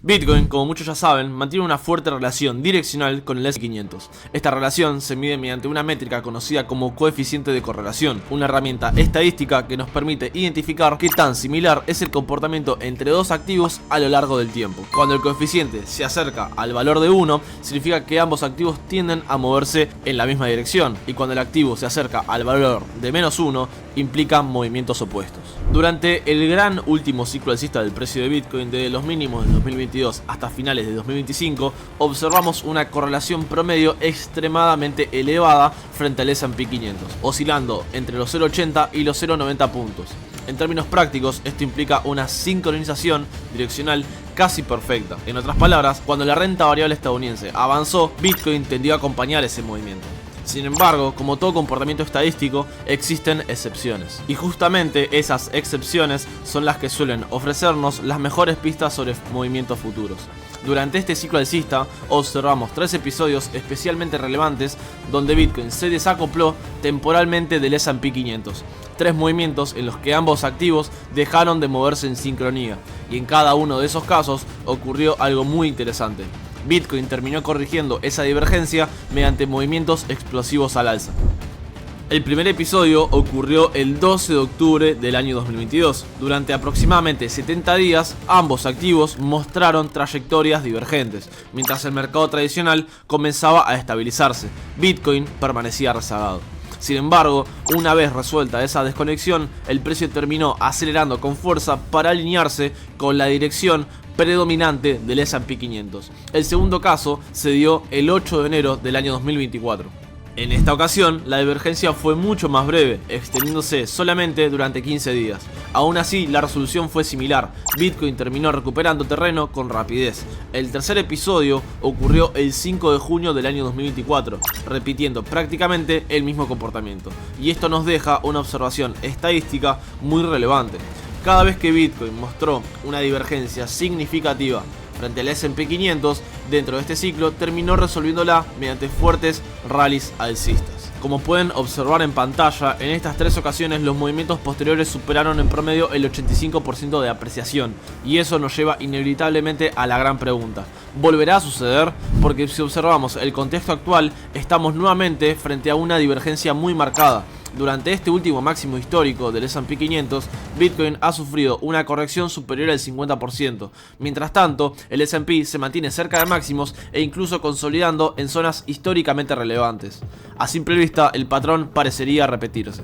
Bitcoin, como muchos ya saben, mantiene una fuerte relación direccional con el S&P 500. Esta relación se mide mediante una métrica conocida como coeficiente de correlación, una herramienta estadística que nos permite identificar qué tan similar es el comportamiento entre dos activos a lo largo del tiempo. Cuando el coeficiente se acerca al valor de 1, significa que ambos activos tienden a moverse en la misma dirección, y cuando el activo se acerca al valor de -1, implica movimientos opuestos. Durante el gran último ciclo alcista del precio de Bitcoin, desde los mínimos de 2022 hasta finales de 2025, observamos una correlación promedio extremadamente elevada frente al S&P 500, oscilando entre los 0,80 y los 0,90 puntos. En términos prácticos, esto implica una sincronización direccional casi perfecta. En otras palabras, cuando la renta variable estadounidense avanzó, Bitcoin tendió a acompañar ese movimiento. Sin embargo, como todo comportamiento estadístico, existen excepciones. Y justamente esas excepciones son las que suelen ofrecernos las mejores pistas sobre movimientos futuros. Durante este ciclo alcista, observamos 3 episodios especialmente relevantes donde Bitcoin se desacopló temporalmente del S&P 500. 3 movimientos en los que ambos activos dejaron de moverse en sincronía. Y en cada uno de esos casos ocurrió algo muy interesante. Bitcoin terminó corrigiendo esa divergencia mediante movimientos explosivos al alza. El primer episodio ocurrió el 12 de octubre del año 2022. Durante aproximadamente 70 días, ambos activos mostraron trayectorias divergentes. Mientras el mercado tradicional comenzaba a estabilizarse, Bitcoin permanecía rezagado. Sin embargo, una vez resuelta esa desconexión, el precio terminó acelerando con fuerza para alinearse con la dirección predominante del S&P 500. El segundo caso se dio el 8 de enero del año 2024. En esta ocasión, la divergencia fue mucho más breve, extendiéndose solamente durante 15 días. Aún así, la resolución fue similar. Bitcoin terminó recuperando terreno con rapidez. El tercer episodio ocurrió el 5 de junio del año 2024, repitiendo prácticamente el mismo comportamiento. Y esto nos deja una observación estadística muy relevante. Cada vez que Bitcoin mostró una divergencia significativa frente al S&P 500 dentro de este ciclo, terminó resolviéndola mediante fuertes rallies alcistas. Como pueden observar en pantalla, en estas 3 ocasiones los movimientos posteriores superaron en promedio el 85% de apreciación, y eso nos lleva inevitablemente a la gran pregunta: ¿volverá a suceder? Porque si observamos el contexto actual, estamos nuevamente frente a una divergencia muy marcada. Durante este último máximo histórico del S&P 500, Bitcoin ha sufrido una corrección superior al 50%. Mientras tanto, el S&P se mantiene cerca de máximos e incluso consolidando en zonas históricamente relevantes. A simple vista, el patrón parecería repetirse.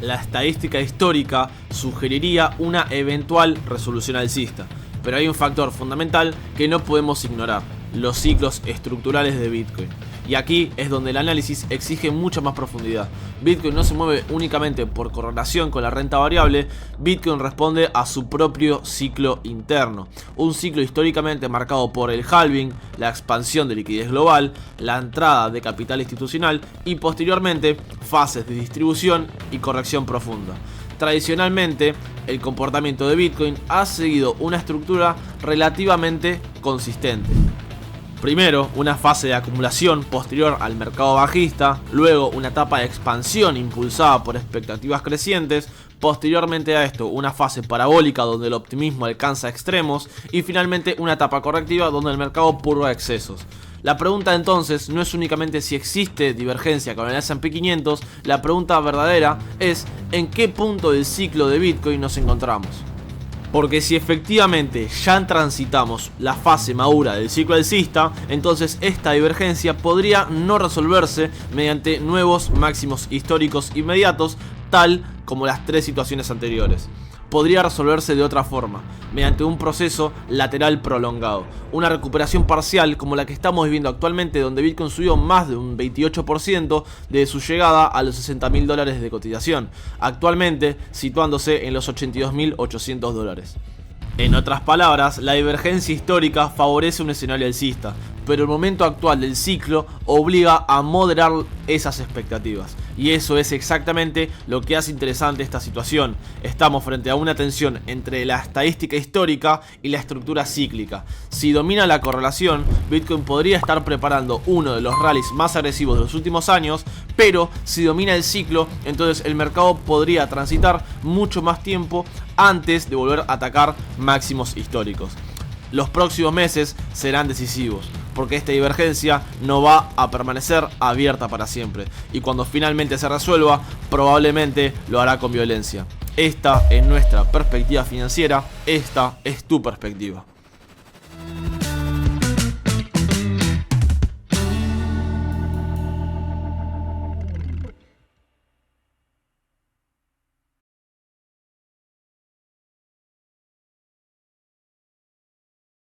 La estadística histórica sugeriría una eventual resolución alcista, pero hay un factor fundamental que no podemos ignorar: los ciclos estructurales de Bitcoin. Y aquí es donde el análisis exige mucha más profundidad. Bitcoin no se mueve únicamente por correlación con la renta variable. Bitcoin responde a su propio ciclo interno, un ciclo históricamente marcado por el halving, la expansión de liquidez global, la entrada de capital institucional y posteriormente fases de distribución y corrección profunda. Tradicionalmente, el comportamiento de Bitcoin ha seguido una estructura relativamente consistente. Primero, una fase de acumulación posterior al mercado bajista, luego una etapa de expansión impulsada por expectativas crecientes, posteriormente a esto una fase parabólica donde el optimismo alcanza extremos y finalmente una etapa correctiva donde el mercado purga excesos. La pregunta entonces no es únicamente si existe divergencia con el S&P 500, la pregunta verdadera es ¿en qué punto del ciclo de Bitcoin nos encontramos? Porque si efectivamente ya transitamos la fase madura del ciclo alcista, entonces esta divergencia podría no resolverse mediante nuevos máximos históricos inmediatos, tal como las 3 situaciones anteriores. Podría resolverse de otra forma, mediante un proceso lateral prolongado, una recuperación parcial como la que estamos viviendo actualmente, donde Bitcoin subió más de un 28% de su llegada a los $60.000 de cotización, actualmente situándose en los $82.800. En otras palabras, la divergencia histórica favorece un escenario alcista, pero el momento actual del ciclo obliga a moderar esas expectativas. Y eso es exactamente lo que hace interesante esta situación. Estamos frente a una tensión entre la estadística histórica y la estructura cíclica. Si domina la correlación, Bitcoin podría estar preparando uno de los rallies más agresivos de los últimos años, pero si domina el ciclo, entonces el mercado podría transitar mucho más tiempo antes de volver a atacar máximos históricos. Los próximos meses serán decisivos, porque esta divergencia no va a permanecer abierta para siempre, y cuando finalmente se resuelva, probablemente lo hará con violencia. Esta es nuestra perspectiva financiera, esta es tu perspectiva.